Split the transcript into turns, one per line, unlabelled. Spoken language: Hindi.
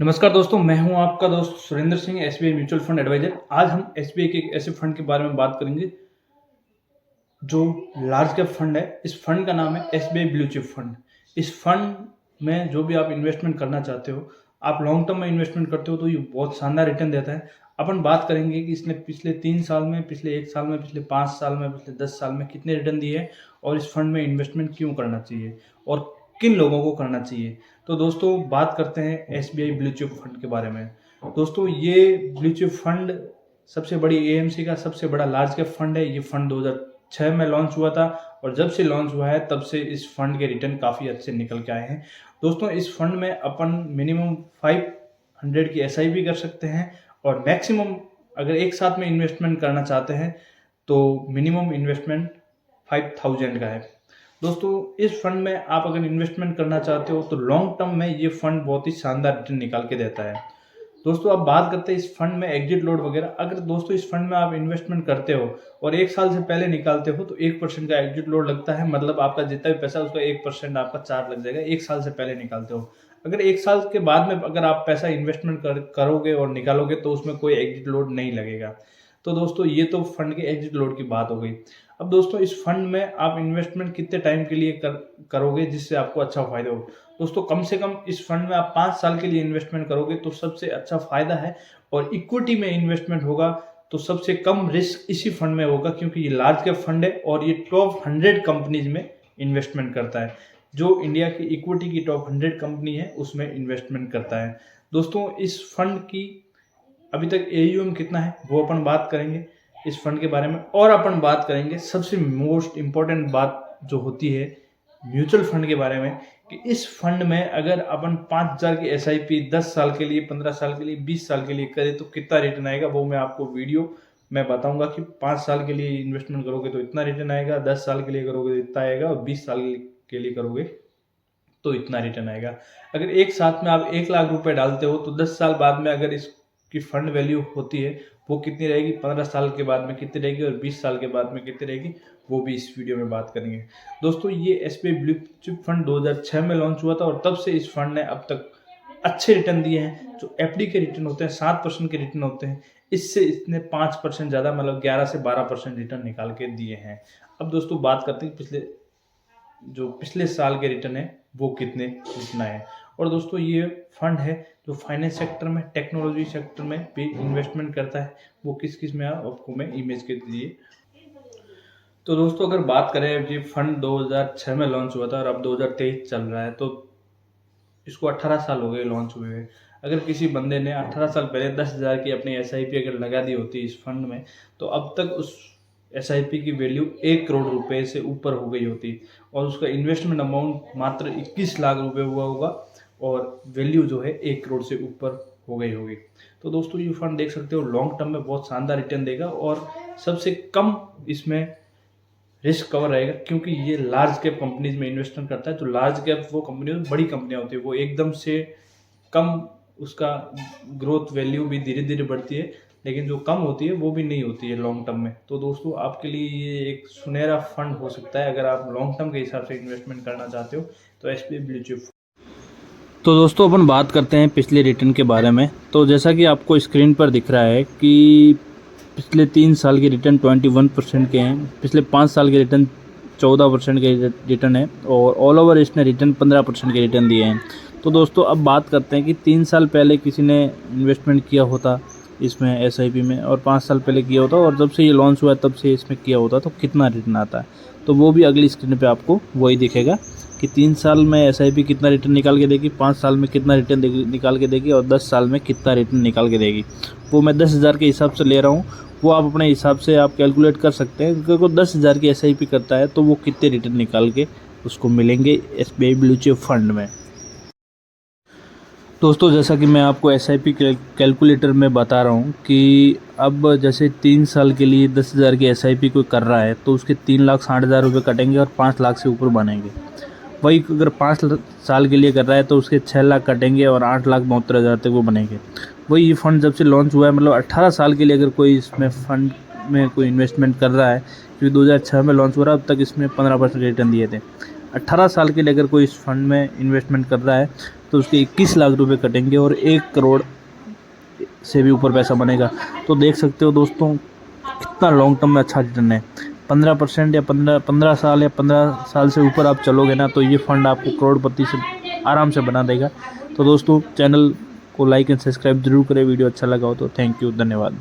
नमस्कार दोस्तों, मैं हूं आपका दोस्त Surendra Singh, SBI mutual fund advisor. आज हम एसबीआई के एक ऐसे फंड के बारे में बात करेंगे जो लार्ज कैप फंड है। इस फंड का नाम है एसबीआई ब्लू चिप फंड। इस फंड में जो भी आप इन्वेस्टमेंट करना चाहते हो, आप लॉन्ग टर्म में इन्वेस्टमेंट करते हो तो ये बहुत शानदार रिटर्न देता है। अपन बात करेंगे कि इसने पिछले 3 साल में, पिछले 1 साल में, पिछले 5 साल में, पिछले 10 साल में कितने रिटर्न दिए हैं और इस फंड में इन्वेस्टमेंट क्यों करना चाहिए और किन लोगों को करना चाहिए। तो दोस्तों बात करते हैं एसबीआई ब्लू चिप फंड के बारे में। दोस्तों ये ब्लू चिप फंड सबसे बड़ी एएमसी का सबसे बड़ा लार्ज कैप फंड है। ये फंड 2006 में लॉन्च हुआ था और जब से लॉन्च हुआ है तब से इस फंड के रिटर्न काफ़ी अच्छे निकल के आए हैं। दोस्तों इस फंड में अपन मिनिमम 500 की एसआईपी कर सकते हैं और मैक्सिमम अगर एक साथ में इन्वेस्टमेंट करना चाहते हैं तो मिनिमम इन्वेस्टमेंट 5000 का है। दोस्तों इस फंड में आप अगर इन्वेस्टमेंट करना चाहते हो तो लॉन्ग टर्म में ये फंड बहुत ही शानदार रिटर्न निकाल के देता है। दोस्तों अब बात करते हैं इस फंड में एग्जिट लोड वगैरह। अगर दोस्तों इस फंड में आप इन्वेस्टमेंट करते हो और 1 साल से पहले निकालते हो तो 1% का एग्जिट लोड लगता है। मतलब आपका जितना भी पैसा उसका 1% आपका चार्ज लग जाएगा 1 साल से पहले निकालते हो। अगर 1 साल के बाद में अगर आप पैसा इन्वेस्टमेंट करोगे और निकालोगे तो उसमें कोई एग्जिट लोड नहीं लगेगा। तो दोस्तों ये तो फंड के एग्जिट लोड की बात हो गई। अब दोस्तों इस फंड में आप इन्वेस्टमेंट कितने टाइम के लिए करोगे जिससे आपको अच्छा फायदा हो। दोस्तों कम से कम इस फंड में आप 5 साल के लिए इन्वेस्टमेंट करोगे तो सबसे अच्छा फायदा है। और इक्विटी में इन्वेस्टमेंट होगा तो सबसे कम रिस्क इसी फंड में होगा, क्योंकि ये लार्ज कैप फंड है और ये टॉप 100 कंपनीज में इन्वेस्टमेंट करता है। जो इंडिया की इक्विटी की टॉप 100 कंपनी है उसमें इन्वेस्टमेंट करता है। दोस्तों इस फंड की अभी तक एयूएम कितना है वो अपन बात करेंगे इस फंड के बारे में। और अपन बात करेंगे सबसे मोस्ट इम्पॉर्टेंट बात जो होती है म्यूचुअल फंड के बारे में, कि इस फंड में अगर अपन 5000 की एसआईपी 10 साल के लिए, 15 साल के लिए, 20 साल के लिए करें तो कितना रिटर्न आएगा वो मैं आपको वीडियो में बताऊंगा। कि 5 साल के लिए इन्वेस्टमेंट करोगे तो इतना रिटर्न आएगा, 10 साल के लिए करोगे तो इतना आएगा और 20 साल के लिए करोगे तो इतना रिटर्न आएगा। अगर एक साथ में आप 1 लाख रुपए डालते हो तो 10 साल बाद में अगर इसकी फंड वैल्यू होती है वो कितनी रहेगी, 15 साल के बाद में कितनी रहेगी और 20 साल के बाद में कितनी रहेगी वो भी इस वीडियो में बात करेंगे। दोस्तों ये एसबीआई ब्लू चिप फंड 2006 में लॉन्च हुआ था और तब से इस फंड ने अब तक अच्छे रिटर्न दिए हैं। जो एफडी के रिटर्न होते हैं 7% के रिटर्न होते हैं, इससे इसने 5% ज़्यादा मतलब 11 से 12% रिटर्न निकाल के दिए हैं। अब दोस्तों बात करते हैं पिछले साल के रिटर्न है वो कितना है। और दोस्तों ये फंड है जो फाइनेंस सेक्टर में, टेक्नोलॉजी सेक्टर में भी इन्वेस्टमेंट करता है। वो किस में आपको मैं इमेज के दिए। तो दोस्तों अगर बात करें, ये फंड 2006 में लॉन्च हुआ था और अब 2023 चल रहा है तो इसको 18 साल हो गए लॉन्च हुए हुए। अगर किसी बंदे ने 18 साल पहले 10,000 की अपनी एसआईपी अगर लगा दी होती इस फंड में तो अब तक उस एसआईपी की वैल्यू 1 करोड़ रुपए से ऊपर हो गई होती और उसका इन्वेस्टमेंट अमाउंट मात्र 21 लाख रुपए हुआ होगा और वैल्यू जो है 1 करोड़ से ऊपर हो गई होगी। तो दोस्तों ये फंड देख सकते हो लॉन्ग टर्म में बहुत शानदार रिटर्न देगा और सबसे कम इसमें रिस्क कवर रहेगा, क्योंकि ये लार्ज कैप कंपनीज में इन्वेस्टमेंट करता है। तो लार्ज कैप वो कंपनी बड़ी कंपनियां होती है, वो एकदम से कम उसका ग्रोथ वैल्यू भी धीरे धीरे बढ़ती है, लेकिन जो कम होती है वो भी नहीं होती है लॉन्ग टर्म में। तो दोस्तों आपके लिए ये एक सुनहरा फंड हो सकता है अगर आप लॉन्ग टर्म के हिसाब से इन्वेस्टमेंट करना चाहते हो तो एसबीआई ब्लू चिप। तो दोस्तों अपन बात करते हैं पिछले रिटर्न के बारे में। तो जैसा कि आपको स्क्रीन पर दिख रहा है कि पिछले 3 साल के रिटर्न 21% के हैं, पिछले 5 साल के रिटर्न 14% के रिटर्न है और ऑल ओवर इसने रिटर्न 15% के रिटर्न दिए हैं। तो दोस्तों अब बात करते हैं कि 3 साल पहले किसी ने इन्वेस्टमेंट किया होता इसमें एसआईपी में और 5 साल पहले किया होता और जब से ये लॉन्च हुआ है तब से इसमें किया होता तो कितना रिटर्न आता है। तो वो भी अगली स्क्रीन पे आपको वही दिखेगा कि 3 साल में एसआईपी कितना रिटर्न निकाल के देगी, 5 साल में कितना रिटर्न निकाल के देगी और 10 साल में कितना रिटर्न निकाल के देगी। वो मैं 10,000 के हिसाब से ले रहा हूँ, वो आप अपने हिसाब से आप कैलकुलेट कर सकते हैं। क्योंकि वो 10,000 की एसआईपी करता है तो वो कितने रिटर्न निकाल के उसको मिलेंगे एसबीआई ब्लू चिप फंड में। दोस्तों जैसा कि मैं आपको एसआईपी कैलकुलेटर में बता रहा हूँ कि अब जैसे 3 साल के लिए 10,000 की एसआईपी कोई कर रहा है तो उसके 3,60,000 रुपये कटेंगे और 5 लाख से ऊपर बनेंगे। वही अगर 5 साल के लिए कर रहा है तो उसके 6 लाख कटेंगे और 8,72,000 तक वो बनेंगे। वही ये फंड जब से लॉन्च हुआ है, मतलब 18 साल के लिए अगर कोई इसमें फंड में कोई इन्वेस्टमेंट कर रहा है, क्योंकि 2006 में लॉन्च हो रहा है, अब तक इसमें 15% रिटर्न दिए थे। 18 साल के लिए अगर कोई इस फंड में इन्वेस्टमेंट कर रहा है तो उसके 21 लाख रुपए कटेंगे और 1 करोड़ से भी ऊपर पैसा बनेगा। तो देख सकते हो दोस्तों कितना लॉन्ग टर्म में अच्छा रिटर्न है। 15% या 15 साल या 15 साल से ऊपर आप चलोगे ना तो ये फंड आपको करोड़पति से आराम से बना देगा। तो दोस्तों चैनल को लाइक एंड सब्सक्राइब जरूर करें। वीडियो अच्छा लगा हो तो थैंक यू, धन्यवाद।